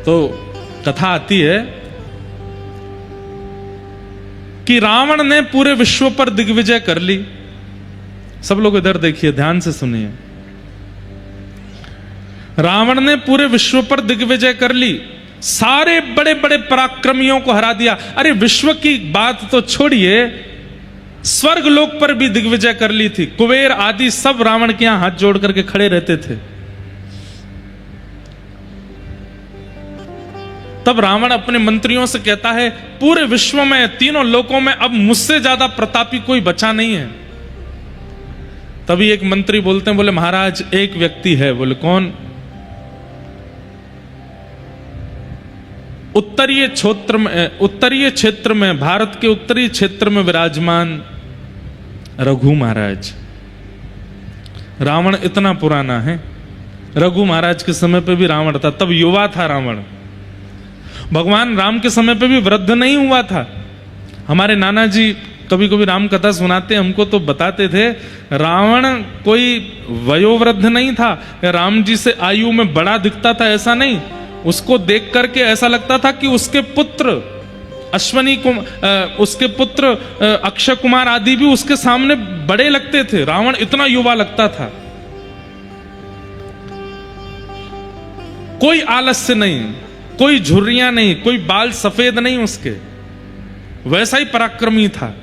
तो कथा आती है कि रावण ने पूरे विश्व पर दिग्विजय कर ली। सब लोग इधर देखिए, ध्यान से सुनिए। रावण ने पूरे विश्व पर दिग्विजय कर ली, सारे बड़े बड़े पराक्रमियों को हरा दिया। अरे विश्व की बात तो छोड़िए, स्वर्ग लोक पर भी दिग्विजय कर ली थी। कुबेर आदि सब रावण के यहां हाथ जोड़ करके खड़े रहते थे। तब रावण अपने मंत्रियों से कहता है, पूरे विश्व में, तीनों लोकों में अब मुझसे ज्यादा प्रतापी कोई बचा नहीं है। तभी एक मंत्री बोलते हैं, बोले महाराज एक व्यक्ति है। बोले कौन? उत्तरीय क्षेत्र में, भारत के उत्तरी क्षेत्र में विराजमान रघु महाराज। रावण इतना पुराना है, रघु महाराज के समय पे भी रावण था, तब युवा था रावण। भगवान राम के समय पे भी वृद्ध नहीं हुआ था। हमारे नाना जी कभी कभी राम कथा सुनाते हमको, तो बताते थे रावण कोई वयोवृद्ध नहीं था, राम जी से आयु में बड़ा दिखता था ऐसा नहीं। उसको देख करके ऐसा लगता था कि उसके पुत्र उसके पुत्र अक्षय कुमार आदि भी उसके सामने बड़े लगते थे। रावण इतना युवा लगता था, कोई आलस्य नहीं, कोई झुर्रियां नहीं, कोई बाल सफेद नहीं उसके, वैसा ही पराक्रमी था।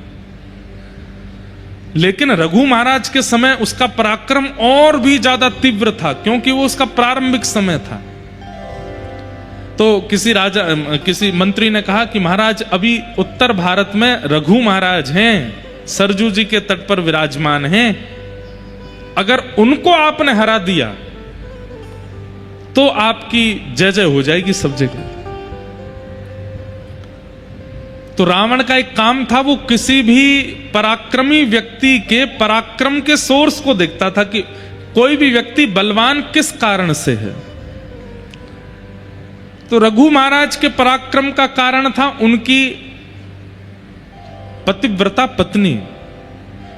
लेकिन रघु महाराज के समय उसका पराक्रम और भी ज्यादा तीव्र था, क्योंकि वो उसका प्रारंभिक समय था। तो किसी मंत्री ने कहा कि महाराज अभी उत्तर भारत में रघु महाराज हैं, सरजू जी के तट पर विराजमान हैं, अगर उनको आपने हरा दिया तो आपकी जय जय हो जाएगी सब जगह। तो रावण का एक काम था, वो किसी भी पराक्रमी व्यक्ति के पराक्रम के सोर्स को देखता था कि कोई भी व्यक्ति बलवान किस कारण से है। तो रघु महाराज के पराक्रम का कारण था उनकी पतिव्रता पत्नी।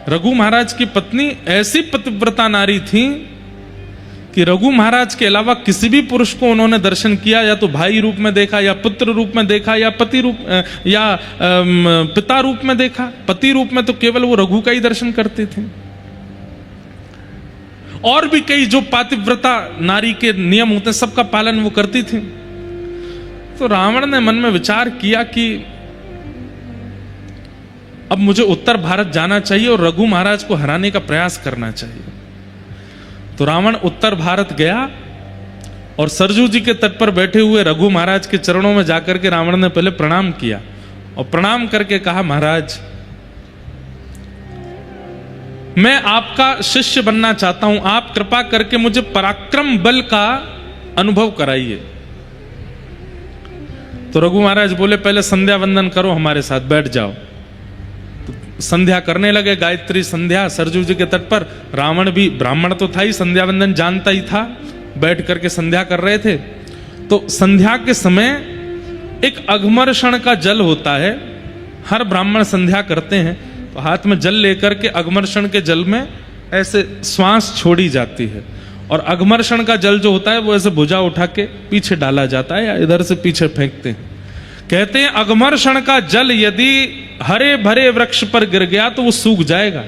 रघु महाराज की पत्नी ऐसी पतिव्रता नारी थी कि रघु महाराज के अलावा किसी भी पुरुष को उन्होंने दर्शन किया, या तो भाई रूप में देखा, या पुत्र रूप में देखा, या पति रूप या पिता रूप में देखा। पति रूप में तो केवल वो रघु का ही दर्शन करते थे। और भी कई जो पातिव्रता नारी के नियम होते हैं सबका पालन वो करती थी। तो रावण ने मन में विचार किया कि अब मुझे उत्तर भारत जाना चाहिए और रघु महाराज को हराने का प्रयास करना चाहिए। तो रावण उत्तर भारत गया और सरजू जी के तट पर बैठे हुए रघु महाराज के चरणों में जाकर के रावण ने पहले प्रणाम किया और प्रणाम करके कहा, महाराज मैं आपका शिष्य बनना चाहता हूं, आप कृपा करके मुझे पराक्रम बल का अनुभव कराइए। तो रघु महाराज बोले, पहले संध्या वंदन करो, हमारे साथ बैठ जाओ। तो संध्या करने लगे, गायत्री संध्या सरजू जी के तट पर। रावण भी ब्राह्मण तो था ही, संध्या वंदन जानता ही था, बैठ करके संध्या कर रहे थे। तो संध्या के समय एक अघमर्षण का जल होता है, हर ब्राह्मण संध्या करते हैं तो हाथ में जल लेकर के अघमर्षण के जल में ऐसे श्वास छोड़ी जाती है, और अघमर्षण का जल जो होता है वो ऐसे भुजा उठा के पीछे डाला जाता है या इधर से पीछे फेंकते हैं। कहते हैं अघमर्षण का जल यदि हरे भरे वृक्ष पर गिर गया तो वो सूख जाएगा।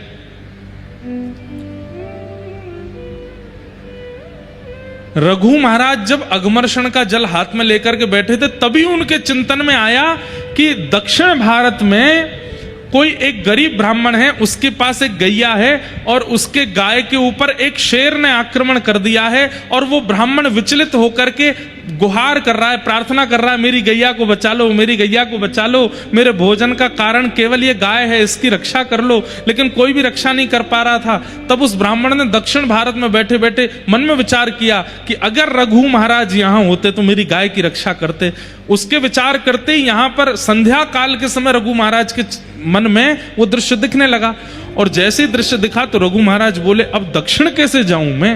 रघु महाराज जब अघमर्षण का जल हाथ में लेकर के बैठे थे, तभी उनके चिंतन में आया कि दक्षिण भारत में कोई एक गरीब ब्राह्मण है, उसके पास एक गैया है और उसके गाय के ऊपर एक शेर ने आक्रमण कर दिया है, और वो ब्राह्मण विचलित होकर के गुहार कर रहा है, प्रार्थना कर रहा है, मेरी गैया को बचा लो, मेरी गैया को बचा लो, मेरे भोजन का कारण केवल ये गाय है, इसकी रक्षा कर लो। लेकिन कोई भी रक्षा नहीं कर पा रहा था। तब उस ब्राह्मण ने दक्षिण भारत में बैठे बैठे मन में विचार किया कि अगर रघु महाराज यहां होते तो मेरी गाय की रक्षा करते। उसके विचार करते ही यहां पर संध्या काल के समय रघु महाराज के मन में वो दृश्य दिखने लगा, और जैसे ही दृश्य दिखा तो रघु महाराज बोले, अब दक्षिण कैसे जाऊं मैं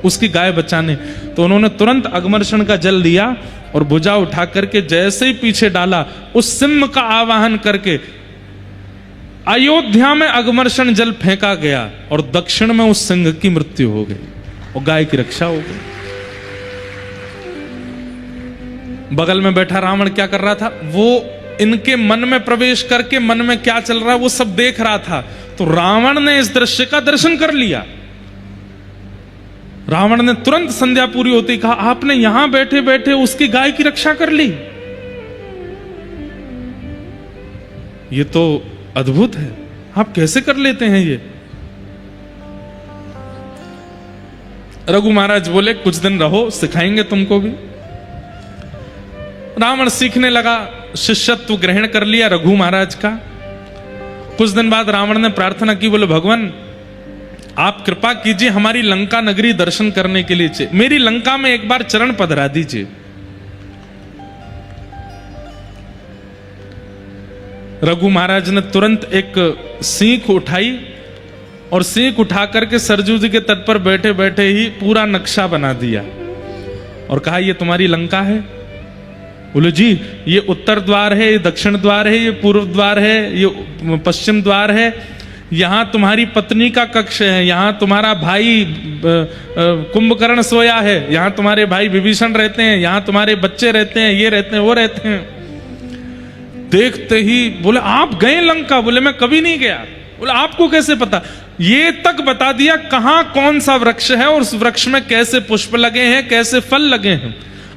उसकी गाय बचाने। तो उन्होंने तुरंत अघमर्षण का जल लिया और भुजा उठा करके जैसे ही पीछे डाला, उस सिंह का आवाहन करके अयोध्या में अघमर्षण जल फेंका गया और दक्षिण में उस सिंह की मृत्यु हो गई और गाय की रक्षा हो गई। बगल में बैठा रावण क्या कर रहा था, वो इनके मन में प्रवेश करके मन में क्या चल रहा है वो सब देख रहा था। तो रावण ने इस दृश्य का दर्शन कर लिया। रावण ने तुरंत संध्या पूरी होती कहा, आपने यहां बैठे बैठे उसकी गाय की रक्षा कर ली, ये तो अद्भुत है, आप कैसे कर लेते हैं ये। रघु महाराज बोले कुछ दिन रहो, सिखाएंगे तुमको भी। रावण सीखने लगा, शिष्यत्व ग्रहण कर लिया रघु महाराज का। कुछ दिन बाद रावण ने प्रार्थना की, बोले भगवान आप कृपा कीजिए, हमारी लंका नगरी दर्शन करने के लिए मेरी लंका में एक बार चरण पधरा दीजिए। रघु महाराज ने तुरंत एक सीख उठाई और सीख उठा करके सरजू जी के तट पर बैठे बैठे ही पूरा नक्शा बना दिया और कहा ये तुम्हारी लंका है। बोले जी ये उत्तर द्वार है, ये दक्षिण द्वार है, ये पूर्व द्वार है, ये पश्चिम द्वार है, यहां तुम्हारी पत्नी का कक्ष है, यहां तुम्हारा भाई कुंभकर्ण सोया है, यहां तुम्हारे भाई विभीषण रहते हैं, यहां तुम्हारे बच्चे रहते हैं, ये रहते हैं, वो रहते हैं। देखते ही बोले आप गए लंका? बोले मैं कभी नहीं गया। बोले आपको कैसे पता? ये तक बता दिया कहां कौन सा वृक्ष है और उस वृक्ष में कैसे पुष्प लगे हैं, कैसे फल लगे हैं।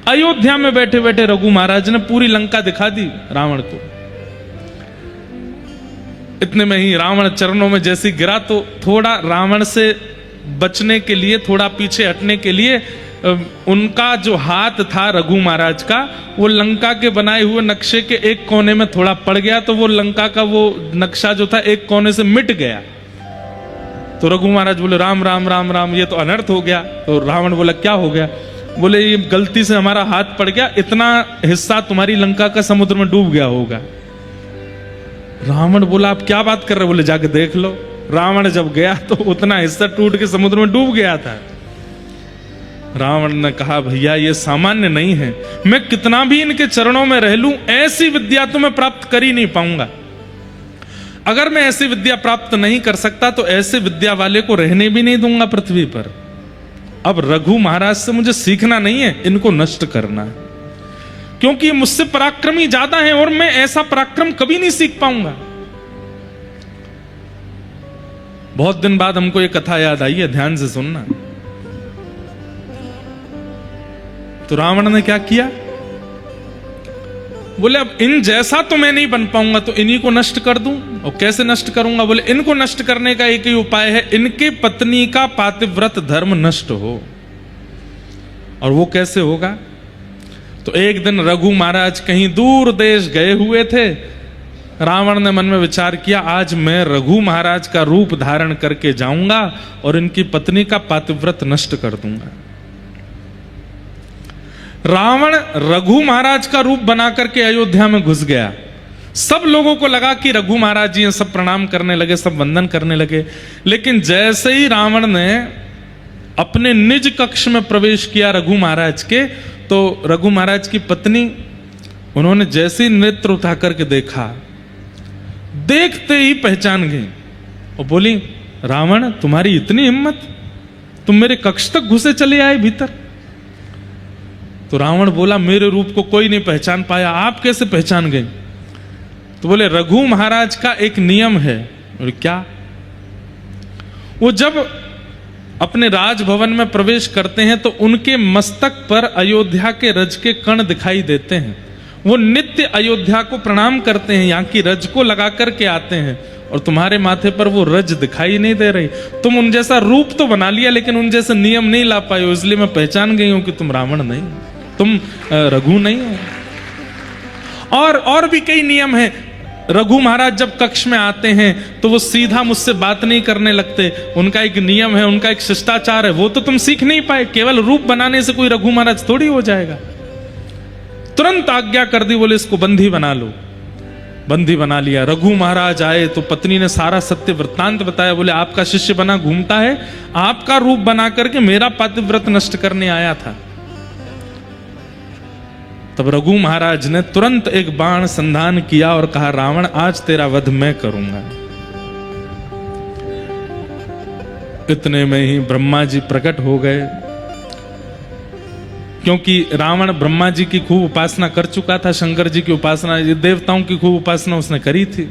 अयोध्या में बैठे बैठे रघु महाराज ने पूरी लंका दिखा दी रावण को। इतने में ही रावण चरणों में जैसे गिरा तो थोड़ा रावण से बचने के लिए, थोड़ा पीछे हटने के लिए उनका जो हाथ था रघु महाराज का, वो लंका के बनाए हुए नक्शे के एक कोने में थोड़ा पड़ गया, तो वो लंका का वो नक्शा जो था एक कोने से मिट गया। तो रघु महाराज बोले राम राम राम राम, ये तो अनर्थ हो गया। तो रावण बोला क्या हो गया? बोले ये गलती से हमारा हाथ पड़ गया, इतना हिस्सा तुम्हारी लंका का समुद्र में डूब गया होगा। रावण बोला आप क्या बात कर रहे? बोले जाके देख लो। रावण जब गया तो उतना हिस्सा टूट के समुद्र में डूब गया था। रावण ने कहा भैया ये सामान्य नहीं है, मैं कितना भी इनके चरणों में रह लूं ऐसी विद्या तो मैं प्राप्त कर ही नहीं पाऊंगा। अगर मैं ऐसी विद्या प्राप्त नहीं कर सकता तो ऐसे विद्या वाले को रहने भी नहीं दूंगा पृथ्वी पर। अब रघु महाराज से मुझे सीखना नहीं है, इनको नष्ट करना है, क्योंकि मुझसे पराक्रमी ज्यादा है और मैं ऐसा पराक्रम कभी नहीं सीख पाऊंगा। बहुत दिन बाद हमको ये कथा याद आई है, ध्यान से सुनना। तो रावण ने क्या किया? बोले अब इन जैसा तो मैं नहीं बन पाऊंगा, तो इन्हीं को नष्ट कर दूं। और कैसे नष्ट करूंगा? बोले इनको नष्ट करने का एक ही उपाय है, इनके पत्नी का पातिव्रत धर्म नष्ट हो। और वो कैसे होगा? तो एक दिन रघु महाराज कहीं दूर देश गए हुए थे। रावण ने मन में विचार किया आज मैं रघु महाराज का रूप धारण करके जाऊंगा और इनकी पत्नी का पातिव्रत नष्ट कर दूंगा। रावण रघु महाराज का रूप बना करके अयोध्या में घुस गया। सब लोगों को लगा कि रघु महाराज जी हैं, सब प्रणाम करने लगे, सब वंदन करने लगे। लेकिन जैसे ही रावण ने अपने निज कक्ष में प्रवेश किया रघु महाराज के, तो रघु महाराज की पत्नी, उन्होंने जैसे ही नेत्र उठा करके देखा, देखते ही पहचान गई और बोली रावण तुम्हारी इतनी हिम्मत, तुम मेरे कक्ष तक घुसे चले आए भीतर। तो रावण बोला मेरे रूप को कोई नहीं पहचान पाया, आप कैसे पहचान गए? तो बोले रघु महाराज का एक नियम है। और क्या? वो जब अपने राजभवन में प्रवेश करते हैं तो उनके मस्तक पर अयोध्या के रज के कण दिखाई देते हैं। वो नित्य अयोध्या को प्रणाम करते हैं, यहाँ की रज को लगा करके आते हैं, और तुम्हारे माथे पर वो रज दिखाई नहीं दे रही। तुम उन जैसा रूप तो बना लिया लेकिन उन जैसे नियम नहीं ला पाए, इसलिए मैं पहचान गई हूं कि तुम रावण नहीं, तुम रघु नहीं हो। और भी कई नियम हैं। रघु महाराज जब कक्ष में आते हैं तो वो सीधा मुझसे बात नहीं करने लगते, उनका एक नियम है, उनका एक शिष्टाचार है, वो तो तुम सीख नहीं पाए। केवल रूप बनाने से कोई रघु महाराज थोड़ी हो जाएगा। तुरंत आज्ञा कर दी, बोले इसको बंदी बना लो। बंदी बना लिया। रघु महाराज आए तो पत्नी ने सारा सत्य वृत्तांत बताया। बोले आपका शिष्य बना घूमता है, आपका रूप बना करके मेरा पातिव्रत नष्ट करने आया था। तब रघु महाराज ने तुरंत एक बाण संधान किया और कहा रावण आज तेरा वध मैं करूंगा। इतने में ही ब्रह्मा जी प्रकट हो गए। क्योंकि रावण ब्रह्मा जी की खूब उपासना कर चुका था, शंकर जी की उपासना, देवताओं की खूब उपासना उसने करी थी।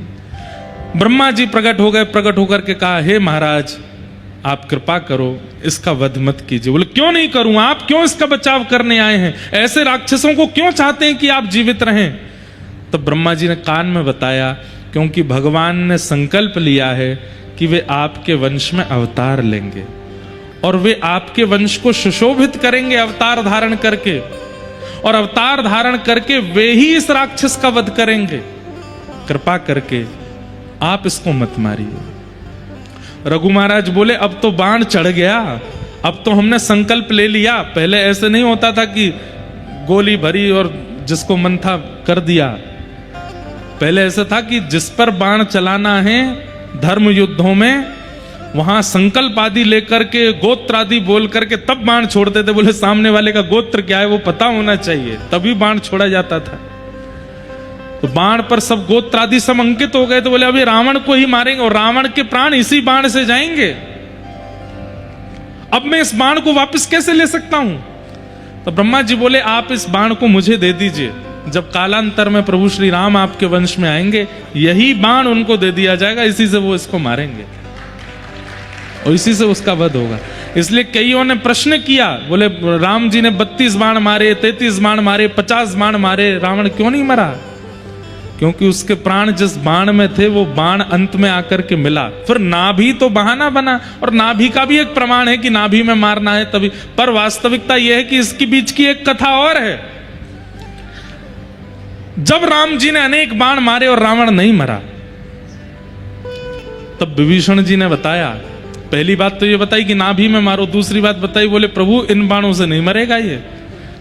ब्रह्मा जी प्रकट हो गए, प्रकट होकर के कहा, हे महाराज आप कृपा करो, इसका वध मत कीजिए। बोले क्यों नहीं करूं, आप क्यों इसका बचाव करने आए हैं, ऐसे राक्षसों को क्यों चाहते हैं कि आप जीवित रहें? तो ब्रह्मा जी ने कान में बताया, क्योंकि भगवान ने संकल्प लिया है कि वे आपके वंश में अवतार लेंगे और वे आपके वंश को सुशोभित करेंगे अवतार धारण करके, और अवतार धारण करके वे ही इस राक्षस का वध करेंगे। कृपा करके आप इसको मत मारिए। रघु महाराज बोले अब तो बाण चढ़ गया, अब तो हमने संकल्प ले लिया। पहले ऐसे नहीं होता था कि गोली भरी और जिसको मन था कर दिया। पहले ऐसा था कि जिस पर बाण चलाना है धर्म युद्धों में, वहां संकल्प आदि लेकर के, गोत्र आदि बोल करके तब बाण छोड़ते थे। बोले सामने वाले का गोत्र क्या है वो पता होना चाहिए, तभी बाण छोड़ा जाता था। तो बाण पर सब गोत्र आदि सब अंकित हो गए, तो बोले अभी रावण को ही मारेंगे और रावण के प्राण इसी बाण से जाएंगे। अब मैं इस बाण को वापस कैसे ले सकता हूं? तो ब्रह्मा जी बोले आप इस बाण को मुझे दे दीजिए, जब कालांतर में प्रभु श्री राम आपके वंश में आएंगे यही बाण उनको दे दिया जाएगा, इसी से वो इसको मारेंगे और इसी से उसका वध होगा। इसलिए कईयों ने प्रश्न किया, बोले राम जी ने 32 बाण मारे, 33 बाण मारे, 50 बाण मारे, रावण क्यों नहीं मरा? क्योंकि उसके प्राण जिस बाण में थे वो बाण अंत में आकर के मिला। फिर नाभि तो बहाना बना, और नाभि का भी एक प्रमाण है कि नाभि में मारना है तभी, पर वास्तविकता यह है कि इसके बीच की एक कथा और है। जब राम जी ने अनेक बाण मारे और रावण नहीं मरा, तब विभीषण जी ने बताया, पहली बात तो ये बताई कि नाभि में मारो, दूसरी बात बताई बोले प्रभु इन बाणों से नहीं मरेगा ये,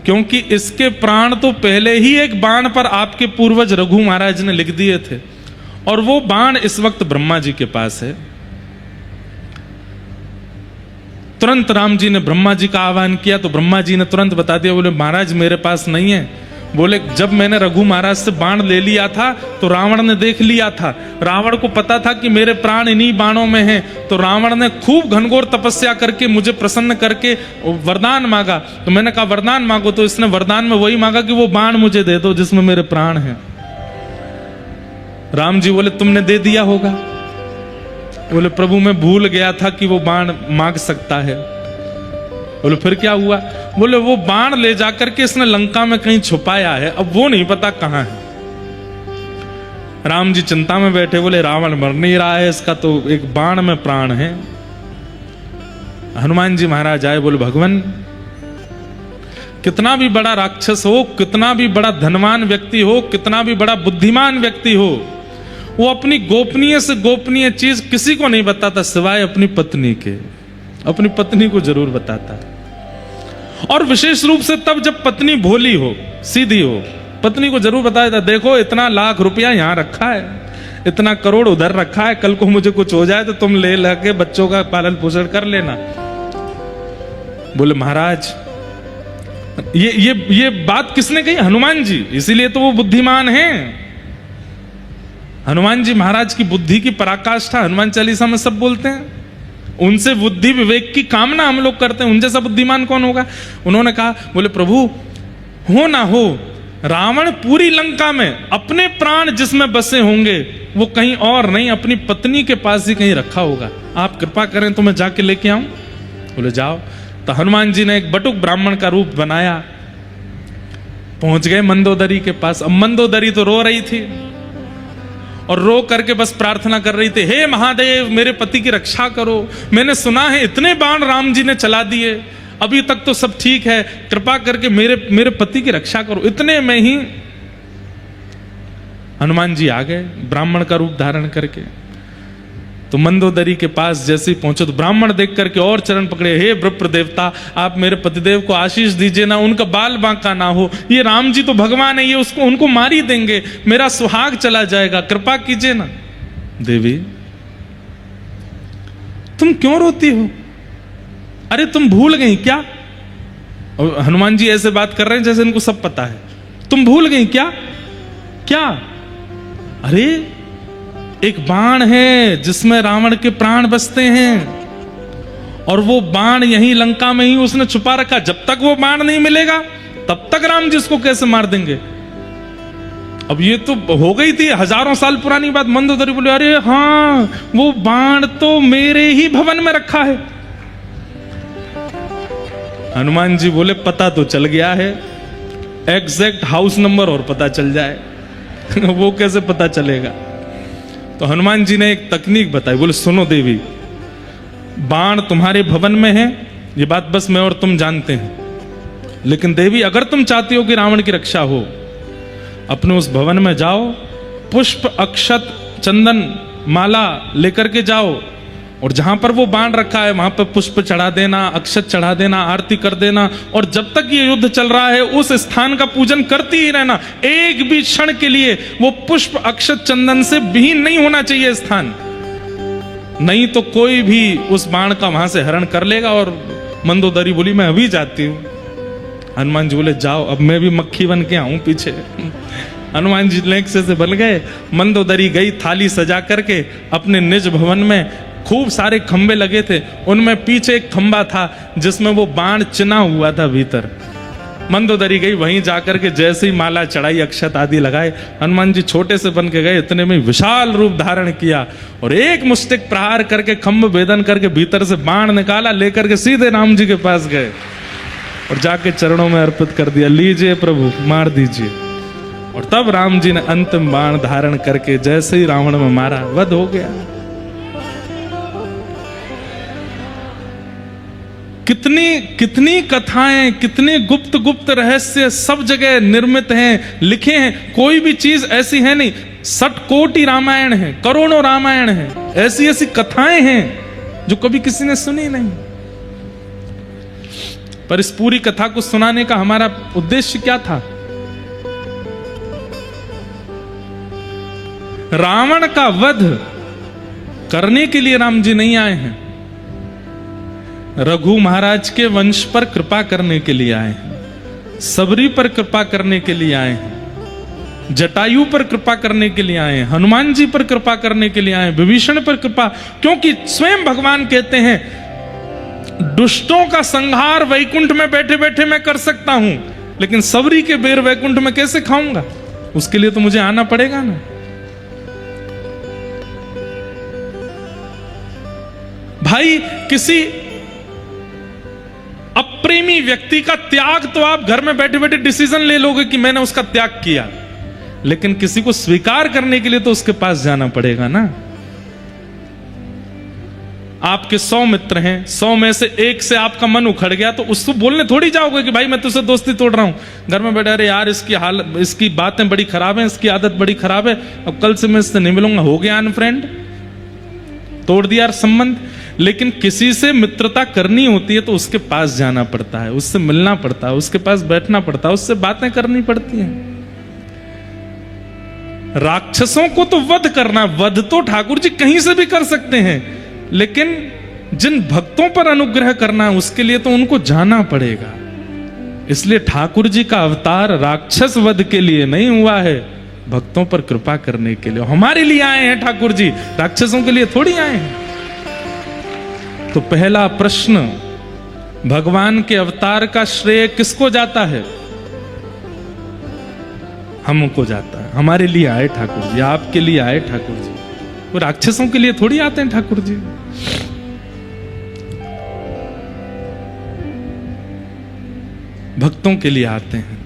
क्योंकि इसके प्राण तो पहले ही एक बाण पर आपके पूर्वज रघु महाराज ने लिख दिए थे, और वो बाण इस वक्त ब्रह्मा जी के पास है। तुरंत राम जी ने ब्रह्मा जी का आह्वान किया, तो ब्रह्मा जी ने तुरंत बता दिया, बोले महाराज मेरे पास नहीं है। बोले जब मैंने रघु महाराज से बाण ले लिया था तो रावण ने देख लिया था, रावण को पता था कि मेरे प्राण इन्हीं बाणों में हैं, तो रावण ने खूब घनघोर तपस्या करके मुझे प्रसन्न करके वरदान मांगा। तो मैंने कहा वरदान मांगो, तो इसने वरदान में वही मांगा कि वो बाण मुझे दे दो जिसमें मेरे प्राण हैं। राम जी बोले तुमने दे दिया होगा। बोले प्रभु मैं भूल गया था कि वो बाण मांग सकता है। बोले फिर क्या हुआ? बोले वो बाण ले जाकर के इसने लंका में कहीं छुपाया है, अब वो नहीं पता कहां है। राम जी चिंता में बैठे, बोले रावण मर नहीं रहा है, इसका तो एक बाण में प्राण है। हनुमान जी महाराज आए, बोले भगवान कितना भी बड़ा राक्षस हो, कितना भी बड़ा धनवान व्यक्ति हो, कितना भी बड़ा बुद्धिमान व्यक्ति हो, वो अपनी गोपनीय से गोपनीय चीज किसी को नहीं बताता सिवाय अपनी पत्नी के। अपनी पत्नी को जरूर बताता है, और विशेष रूप से तब जब पत्नी भोली हो, सीधी हो, पत्नी को जरूर बताया था, देखो इतना लाख रुपया यहां रखा है, इतना करोड़ उधर रखा है, कल को मुझे कुछ हो जाए तो तुम ले लगे बच्चों का पालन पोषण कर लेना। बोले महाराज ये बात किसने कही? हनुमान जी, इसीलिए तो वो बुद्धिमान हैं। हनुमान जी महाराज की बुद्धि की पराकाष्ठा हनुमान चालीसा में सब बोलते हैं। उनसे बुद्धि विवेक की कामना हम लोग करते हैं, उन जैसा बुद्धिमान कौन होगा? उन्होंने कहा, बोले प्रभु हो ना हो, रावण पूरी लंका में अपने प्राण जिसमें बसे होंगे वो कहीं और नहीं, अपनी पत्नी के पास ही कहीं रखा होगा, आप कृपा करें तो मैं जाके लेके आऊं। बोले जाओ। तो हनुमान जी ने एक बटुक ब्राह्मण का रूप बनाया, पहुंच गए मंदोदरी के पास। अब मंदोदरी तो रो रही थी और रो करके बस प्रार्थना कर रही थी, हे महादेव मेरे पति की रक्षा करो, मैंने सुना है इतने बाण राम जी ने चला दिए, अभी तक तो सब ठीक है, कृपा करके मेरे पति की रक्षा करो। इतने में ही हनुमान जी आ गए ब्राह्मण का रूप धारण करके। तो मंदोदरी के पास जैसे ही पहुंचे तो ब्राह्मण देख करके और चरण पकड़े, हे विप्र देवता आप मेरे पतिदेव को आशीष दीजिए ना, उनका बाल बांका ना हो, ये राम जी तो भगवान है, ये उनको मार ही देंगे, मेरा सुहाग चला जाएगा, कृपा कीजिए ना। देवी तुम क्यों रोती हो? अरे तुम भूल गई क्या? और हनुमान जी ऐसे बात कर रहे हैं जैसे इनको सब पता है। तुम भूल गई क्या? क्या? अरे एक बाण है जिसमें रावण के प्राण बसते हैं, और वो बाण यहीं लंका में ही उसने छुपा रखा। जब तक वो बाण नहीं मिलेगा तब तक राम जी इसको कैसे मार देंगे। अब ये तो हो गई थी हजारों साल पुरानी बात। मंदोदरी बोले अरे हाँ, वो बाण तो मेरे ही भवन में रखा है। हनुमान जी बोले पता तो चल गया है, एग्जैक्ट हाउस नंबर और पता चल जाए वो कैसे पता चलेगा। तो हनुमान जी ने एक तकनीक बताई। बोले सुनो देवी, बाण तुम्हारे भवन में है, ये बात बस मैं और तुम जानते हैं, लेकिन देवी अगर तुम चाहती हो कि रावण की रक्षा हो, अपने उस भवन में जाओ, पुष्प अक्षत चंदन माला लेकर के जाओ, और जहां पर वो बाण रखा है वहां पर पुष्प चढ़ा देना, अक्षत चढ़ा देना, आरती कर देना, और जब तक ये युद्ध चल रहा है उस स्थान का पूजन करती ही रहना। एक भी क्षण के लिए वो पुष्प अक्षत चंदन से विहीन नहीं होना चाहिए स्थान, नहीं तो कोई भी उस बाण का वहां से हरण कर लेगा। और मंदोदरी बोली मैं अभी जाती हूं। हनुमान जी बोले जाओ, अब मैं भी मक्खी बन के आऊं पीछे। हनुमान जी लेक्से से बन गए। मंदोदरी गई थाली सजा करके अपने निज भवन में। खूब सारे खंबे लगे थे, उनमें पीछे एक खंबा था जिसमें वो बाण चिना हुआ था भीतर। मंदोदरी गई, वहीं जाकर के जैसे ही माला चढ़ाई, अक्षत आदि लगाए, हनुमान जी छोटे से बन के गए, इतने में विशाल रूप धारण किया और एक मुष्टिक प्रहार करके खंभ भेदन करके भीतर से बाण निकाला, लेकर के सीधे राम जी के पास गए और जाके चरणों में अर्पित कर दिया, लीजिए प्रभु मार दीजिए। और तब राम जी ने अंतिम बाण धारण करके जैसे ही रावण में मारा, वध हो गया। कितनी कथाएं, कितने गुप्त गुप्त रहस्य सब जगह निर्मित हैं, लिखे हैं। कोई भी चीज ऐसी है नहीं। 60 कोटि रामायण है, करोड़ों रामायण है, ऐसी ऐसी कथाएं हैं जो कभी किसी ने सुनी नहीं। पर इस पूरी कथा को सुनाने का हमारा उद्देश्य क्या था? रावण का वध करने के लिए राम जी नहीं आए हैं, रघु महाराज के वंश पर कृपा करने के लिए आए हैं, सबरी पर कृपा करने के लिए आए हैं, जटायु पर कृपा करने के लिए आए हैं, हनुमान जी पर कृपा करने के लिए आए हैं, विभीषण पर कृपा। क्योंकि स्वयं भगवान कहते हैं दुष्टों का संहार वैकुंठ में बैठे बैठे मैं कर सकता हूं, लेकिन सबरी के बेर वैकुंठ में कैसे खाऊंगा? उसके लिए तो मुझे आना पड़ेगा ना। भाई, किसी अप्रेमी व्यक्ति का त्याग तो आप घर में बैठे बैठे डिसीजन ले लोगे कि मैंने उसका त्याग किया, लेकिन किसी को स्वीकार करने के लिए तो उसके पास जाना पड़ेगा ना। आपके 100 मित्र हैं, 100 में से एक से आपका मन उखड़ गया तो उसको बोलने थोड़ी जाओगे कि भाई मैं तुझसे दोस्ती तोड़ रहा हूं। घर में बैठे अरे यार इसकी बातें बड़ी खराब हैं, इसकी आदत बड़ी खराब है, अब कल से मैं इससे नहीं मिलूंगा, हो गया अनफ्रेंड, तोड़ दिया संबंध। लेकिन किसी से मित्रता करनी होती है तो उसके पास जाना पड़ता है, उससे मिलना पड़ता है, उसके पास बैठना पड़ता है, उससे बातें करनी पड़ती हैं। राक्षसों को तो वध करना, वध तो ठाकुर जी कहीं से भी कर सकते हैं, लेकिन जिन भक्तों पर अनुग्रह करना है उसके लिए तो उनको जाना पड़ेगा। इसलिए ठाकुर जी का अवतार राक्षस वध के लिए नहीं हुआ है, भक्तों पर कृपा करने के लिए। हमारे लिए आए हैं ठाकुर जी, राक्षसों के लिए थोड़ी आए हैं। तो पहला प्रश्न, भगवान के अवतार का श्रेय किसको जाता है? हमको जाता है। हमारे लिए आए ठाकुर जी, आपके लिए आए ठाकुर जी, वो राक्षसों के लिए थोड़ी आते हैं ठाकुर जी। भक्तों के लिए आते हैं।